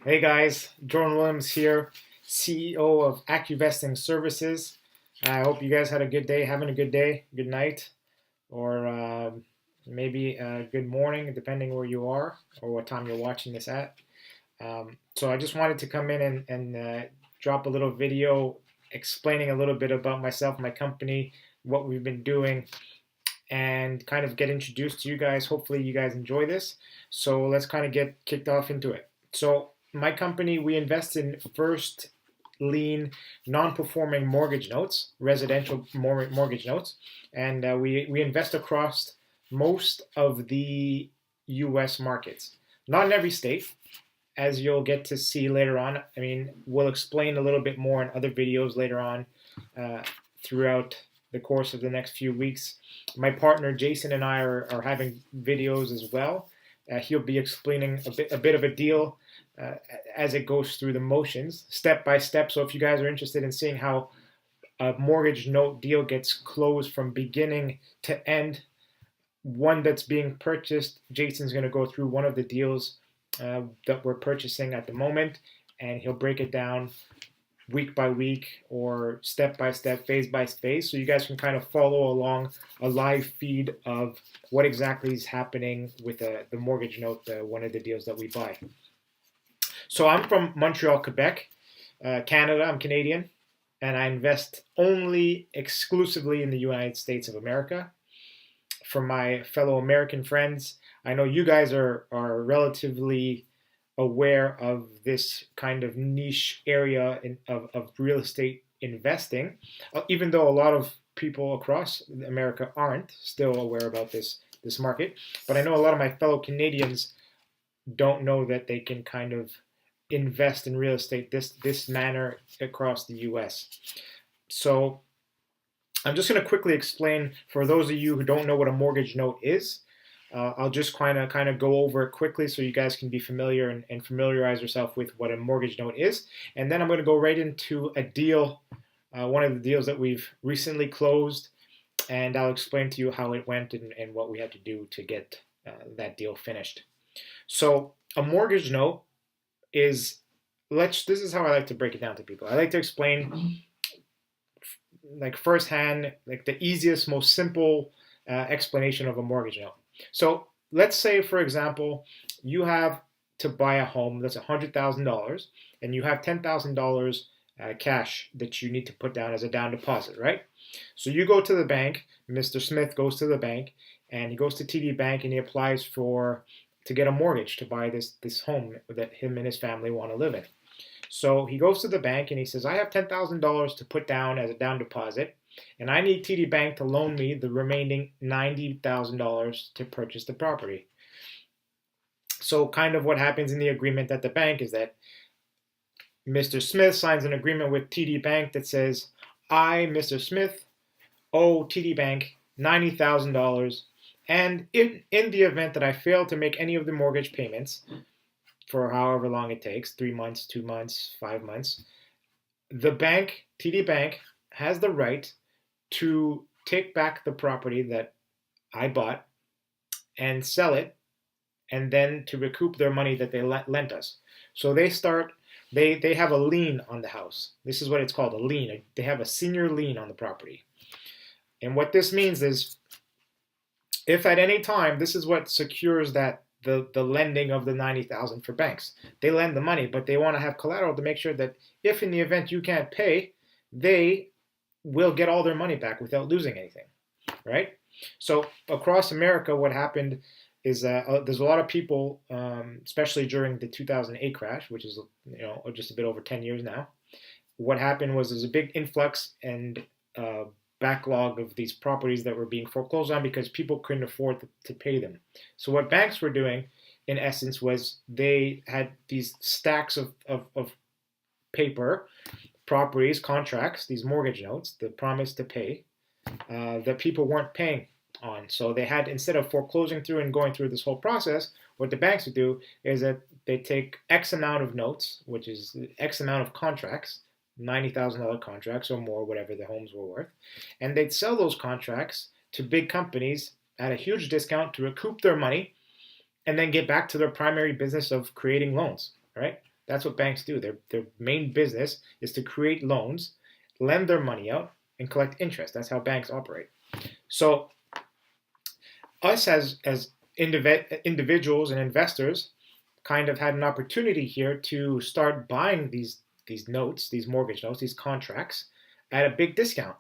Hey guys, Jordan Williams here, CEO of AccuVesting Services. I hope you guys had a good day, having a good day, good night, or maybe a good morning, depending where you are or what time you're watching this at. So I just wanted to come in and drop a little video explaining a little bit about myself, my company, what we've been doing, and kind of get introduced to you guys. Hopefully, you guys enjoy this. So let's kind of get kicked off into it. So my company, we invest in first lien non-performing mortgage notes, residential mortgage notes, and we invest across most of the U.S. markets. Not in every state, as you'll get to see later on. I mean, we'll explain a little bit more in other videos later on uh, throughout the course of the next few weeks. My partner Jason and I are having videos as well. He'll be explaining a bit of a deal uh, as it goes through the motions, step by step. So if you guys are interested in seeing how a mortgage note deal gets closed from beginning to end, one that's being purchased, Jason's going to go through one of the deals that we're purchasing at the moment, and he'll break it down week by week or step by step, phase by phase, so you guys can kind of follow along a live feed of what exactly is happening with the mortgage note, one of the deals that we buy. So I'm from Montreal, Quebec, Canada. I'm Canadian, and I invest only exclusively in the United States of America. For my fellow American friends, I know you guys are relatively aware of this kind of niche area of real estate investing, even though a lot of people across America aren't still aware about this market. But I know a lot of my fellow Canadians don't know that they can kind of invest in real estate this manner across the U.S. So I'm just going to quickly explain for those of you who don't know what a mortgage note is. I'll just kind of go over it quickly so you guys can be familiar and familiarize yourself with what a mortgage note is. And then I'm going to go right into a deal, one of the deals that we've recently closed, and I'll explain to you how it went and what we had to do to get that deal finished. So a mortgage note is, this is how I like to break it down to people. I like to explain like firsthand, like the easiest, most simple explanation of a mortgage note. So let's say, for example, you have to buy a home that's $100,000, and you have $10,000 cash that you need to put down as a down deposit, right? So you go to the bank. Mr. Smith goes to the bank, and he goes to TD Bank, and he applies to get a mortgage to buy this home that him and his family want to live in. So he goes to the bank and he says, I have $10,000 to put down as a down deposit, and I need TD Bank to loan me the remaining $90,000 to purchase the property. So, kind of what happens in the agreement at the bank is that Mr. Smith signs an agreement with TD Bank that says, I, Mr. Smith, owe TD Bank $90,000, and in the event that I fail to make any of the mortgage payments, for however long it takes, 3 months, 2 months, 5 months, the bank, TD Bank, has the right to take back the property that I bought and sell it, and then to recoup their money that they lent us. So they have a lien on the house. This is what it's called, a lien. They have a senior lien on the property. And what this means is, if at any time, this is what secures that the lending of the 90,000 for banks. They lend the money, but they want to have collateral to make sure that if in the event you can't pay, they will get all their money back without losing anything, right? So across America, what happened is there's a lot of people, especially during the 2008 crash, which is just a bit over 10 years now. What happened was there's a big influx and backlog of these properties that were being foreclosed on because people couldn't afford to pay them. So what banks were doing, in essence, was they had these stacks of paper, properties, contracts, these mortgage notes, the promise to pay, that people weren't paying on. So they had, instead of foreclosing through and going through this whole process, what the banks would do is that they take X amount of notes, which is X amount of contracts, $90,000 contracts or more, whatever the homes were worth, and they'd sell those contracts to big companies at a huge discount to recoup their money and then get back to their primary business of creating loans, right? That's what banks do. Their main business is to create loans, lend their money out, and collect interest. That's how banks operate. So us as individuals and investors kind of had an opportunity here to start buying these notes, these mortgage notes, these contracts at a big discount.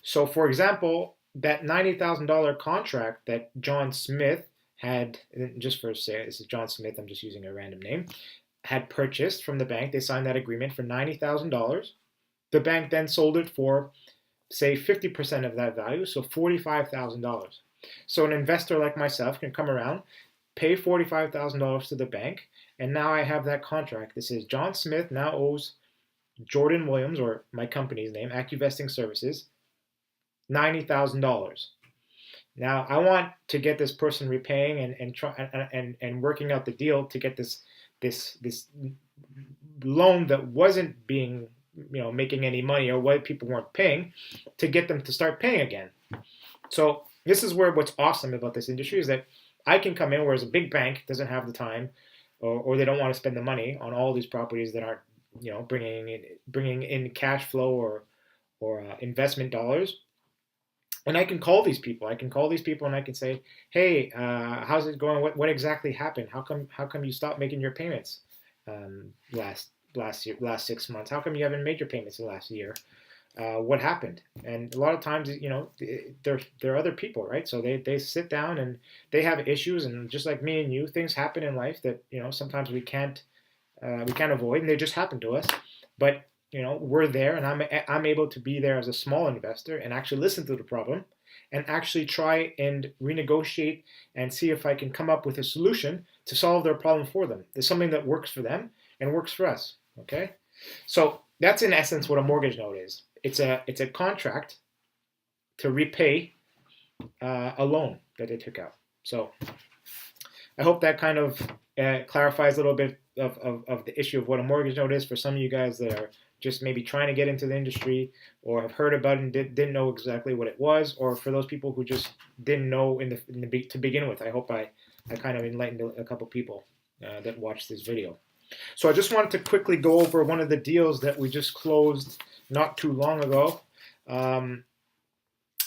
So, for example, that $90,000 contract that John Smith had, just for say, this is John Smith, I'm just using a random name, had purchased from the bank. They signed that agreement for $90,000. The bank then sold it for, say, 50% of that value, so $45,000. So an investor like myself can come around, pay $45,000 to the bank, and now I have that contract. This is John Smith now owes Jordan Williams, or my company's name, AccuVesting Services, $90,000. Now I want to get this person repaying and working out the deal to get this loan that wasn't being making any money, or what people weren't paying, to get them to start paying again. So this is where what's awesome about this industry is that I can come in, whereas a big bank doesn't have the time, or they don't want to spend the money on all these properties that aren't bringing in cash flow or investment dollars. And I can call these people. And I can say, hey, how's it going? What exactly happened? How come you stopped making your payments last 6 months? How come you haven't made your payments in the last year? What happened? And a lot of times, they're other people, right? So they sit down and they have issues, and just like me and you, things happen in life that sometimes we can't avoid, and they just happen to us. But we're there, and I'm able to be there as a small investor and actually listen to the problem and actually try and renegotiate and see if I can come up with a solution to solve their problem for them. There's something that works for them and works for us. Okay, so that's in essence what a mortgage note is. It's a contract to repay a loan that they took out. So I hope that kind of clarifies a little bit of the issue of what a mortgage note is for some of you guys that are just maybe trying to get into the industry, or have heard about it and didn't know exactly what it was, or for those people who just didn't know to begin with. I hope I kind of enlightened a couple people that watched this video. So I just wanted to quickly go over one of the deals that we just closed not too long ago.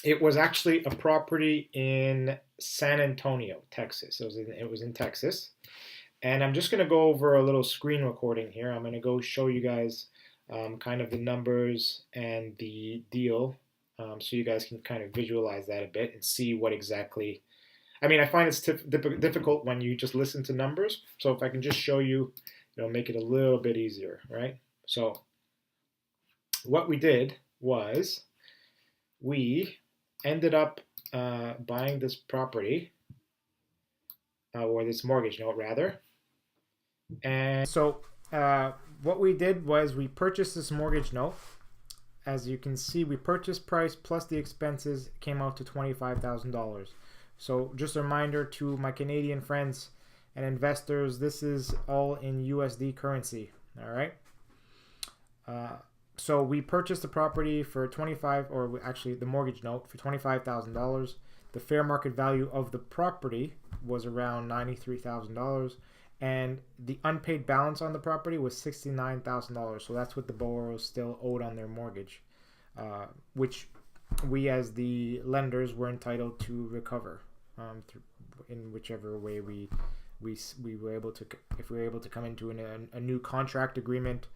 It was actually a property in San Antonio, Texas. It was in Texas. And I'm just going to go over a little screen recording here. I'm going to go show you guys kind of the numbers and the deal, so you guys can kind of visualize that a bit and see what exactly. I mean, I find it's difficult when you just listen to numbers. So if I can just show you, it'll make it a little bit easier, right? So what we did was we ended up buying this property, or this mortgage note rather. And so what we did was we purchased this mortgage note. As you can see, we purchase price plus the expenses came out to $25,000. So just a reminder to my Canadian friends and investors, this is all in USD currency. All right. So we purchased the property for the mortgage note for $25,000. The fair market value of the property was around $93,000, and the unpaid balance on the property was $69,000. So that's what the borrowers still owed on their mortgage, which we as the lenders were entitled to recover in whichever way we were able to. If we were able to come into a new contract agreement,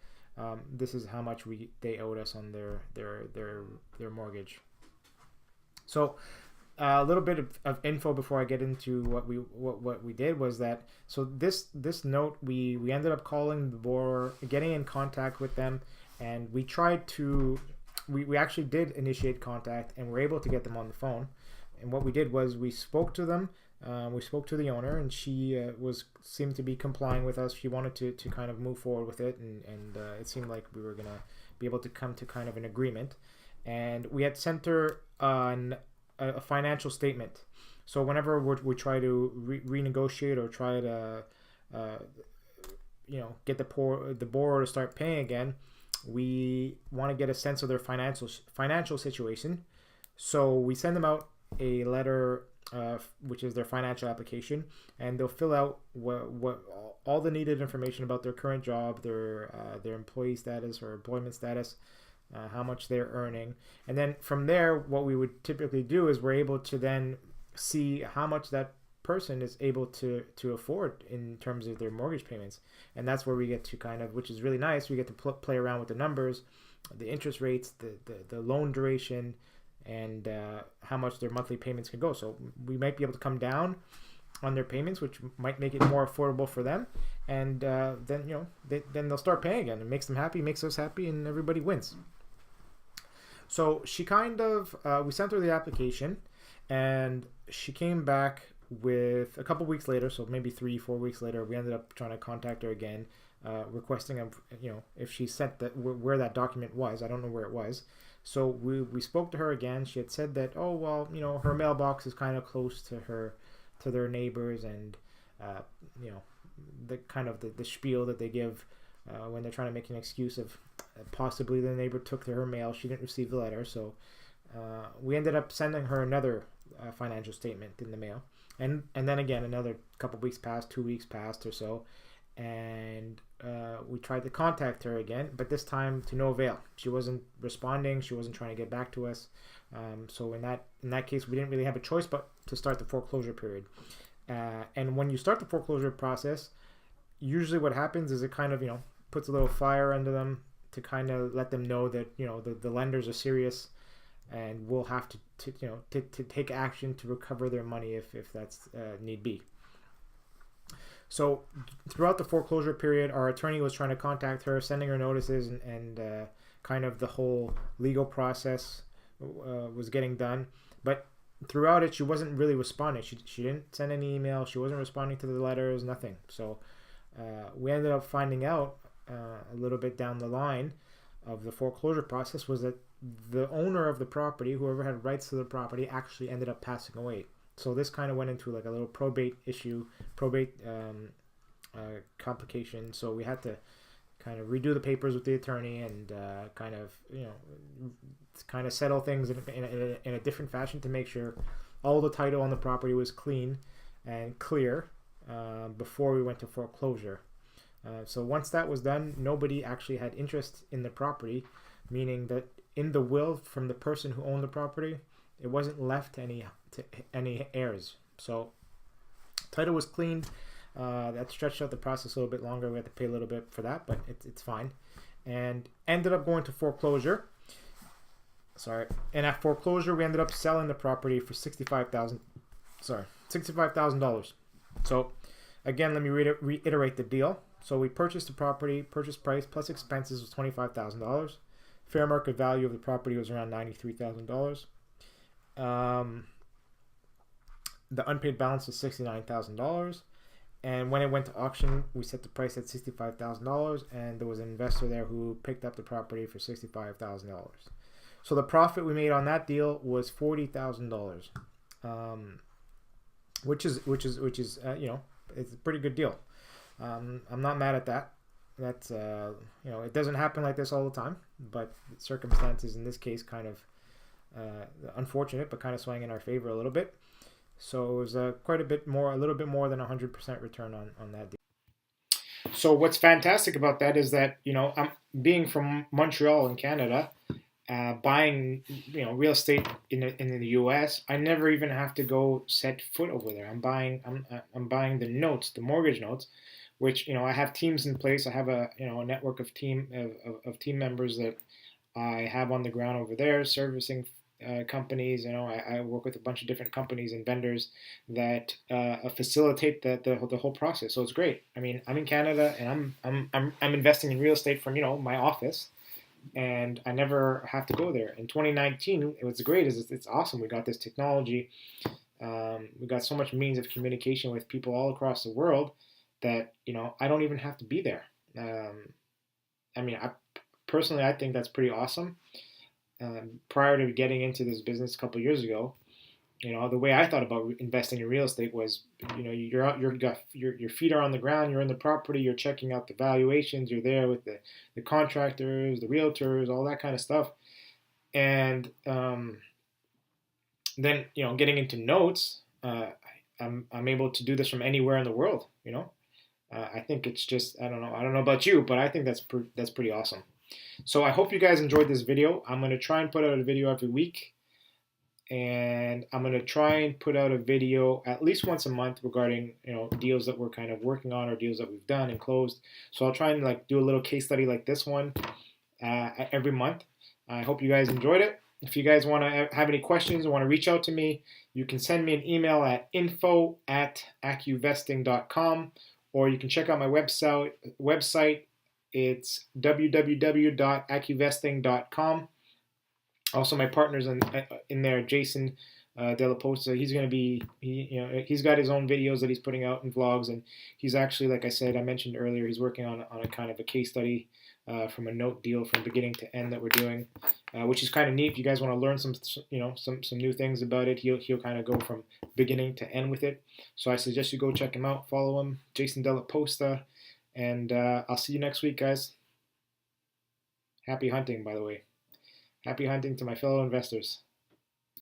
this is how much they owed us on their mortgage. So a little bit of info before I get into what we did was that, so this note, we ended up calling the borrower, getting in contact with them, and we tried to we actually did initiate contact and were able to get them on the phone. And what we did was we spoke to them. We spoke to the owner, and she seemed to be complying with us. She wanted to kind of move forward with it, and it seemed like we were gonna be able to come to kind of an agreement. And we had sent her a financial statement. So whenever we try to renegotiate or try to get the borrower to start paying again, we want to get a sense of their financial situation. So we send them out a letter which is their financial application, and they'll fill out what all the needed information about their current job, their employee status or employment status, how much they're earning, and then from there, what we would typically do is we're able to then see how much that person is able to afford in terms of their mortgage payments, and that's where we get to kind of, which is really nice, we get to play around with the numbers, the interest rates, the loan duration, and how much their monthly payments can go. So we might be able to come down on their payments, which might make it more affordable for them, and then then they'll start paying again. It makes them happy, makes us happy, and everybody wins. So she kind of we sent her the application, and she came back with a couple weeks later, so maybe 3-4 weeks later, we ended up trying to contact her again, requesting if she sent that where that document was. I don't know where it was. So we spoke to her again. She had said that, oh well, her mailbox is kind of close to their neighbors, and the kind of the spiel that they give when they're trying to make an excuse of possibly the neighbor took her mail. She didn't receive the letter, so we ended up sending her another financial statement in the mail, and then again another couple weeks passed, 2 weeks passed or so, and we tried to contact her again, but this time to no avail. She wasn't responding. She wasn't trying to get back to us. So in that case, we didn't really have a choice but to start the foreclosure period. And when you start the foreclosure process, usually what happens is it kind of puts a little fire under them to kind of let them know that the lenders are serious, and we'll have to take action to recover their money if that's need be. So throughout the foreclosure period, our attorney was trying to contact her, sending her notices, and kind of the whole legal process was getting done. But throughout it, she wasn't really responding. She didn't send any email. She wasn't responding to the letters, nothing. So we ended up finding out a little bit down the line of the foreclosure process was that the owner of the property, whoever had rights to the property, actually ended up passing away. So this kind of went into like a little probate complication. So we had to kind of redo the papers with the attorney and kind of settle things in a different fashion to make sure all the title on the property was clean and clear before we went to foreclosure. So once that was done, nobody actually had interest in the property, meaning that in the will from the person who owned the property, it wasn't left to any heirs. So title was cleaned. That stretched out the process a little bit longer. We had to pay a little bit for that, but it's fine. And ended up going to foreclosure. And at foreclosure, we ended up selling the property for $65,000. So again, let me reiterate the deal. So we purchased the property. Purchase price plus expenses was $25,000. Fair market value of the property was around $93,000. The unpaid balance was $69,000. And when it went to auction, we set the price at $65,000, and there was an investor there who picked up the property for $65,000. So the profit we made on that deal was $40,000, which is it's a pretty good deal. I'm not mad at that. That's it doesn't happen like this all the time, but circumstances in this case kind of unfortunate, but kind of swung in our favor a little bit. So it was a little bit more than 100% return on that deal. So what's fantastic about that is that I'm being from Montreal in Canada, buying real estate in the U.S. I never even have to go set foot over there. I'm buying the mortgage notes, which I have teams in place. I have a network of team members that I have on the ground over there servicing companies. I work with a bunch of different companies and vendors that facilitate the whole process. So it's great. I mean, I'm in Canada and I'm investing in real estate from my office, and I never have to go there. In 2019, it was great. It's awesome. We got this technology. We got so much means of communication with people all across the world that I don't even have to be there. I think that's pretty awesome. Prior to getting into this business a couple of years ago, the way I thought about investing in real estate was, your feet are on the ground, you're in the property, you're checking out the valuations, you're there with the contractors, the realtors, all that kind of stuff, and then getting into notes I'm able to do this from anywhere in the world. I think it's just I don't know about you, but I think that's pretty awesome. So I hope you guys enjoyed this video. I'm gonna try and put out a video every week, and I'm gonna try and put out a video at least once a month regarding deals that we're kind of working on or deals that we've done and closed. So I'll try and like do a little case study like this one every month. I hope you guys enjoyed it. If you guys want to have any questions or want to reach out to me, you can send me an email at info@accuvesting.com, or you can check out my website. It's www.accuvesting.com. Also, my partner's in there, Jason De La Posta. He's going to be, he's got his own videos that he's putting out and vlogs, and he's actually, like I mentioned earlier, he's working on a kind of a case study from a note deal from beginning to end that we're doing, which is kind of neat. If you guys want to learn some new things about it, he'll kind of go from beginning to end with it. So I suggest you go check him out, follow him, Jason De La Posta, and I'll see you next week, guys. Happy hunting, by the way. Happy hunting to my fellow investors.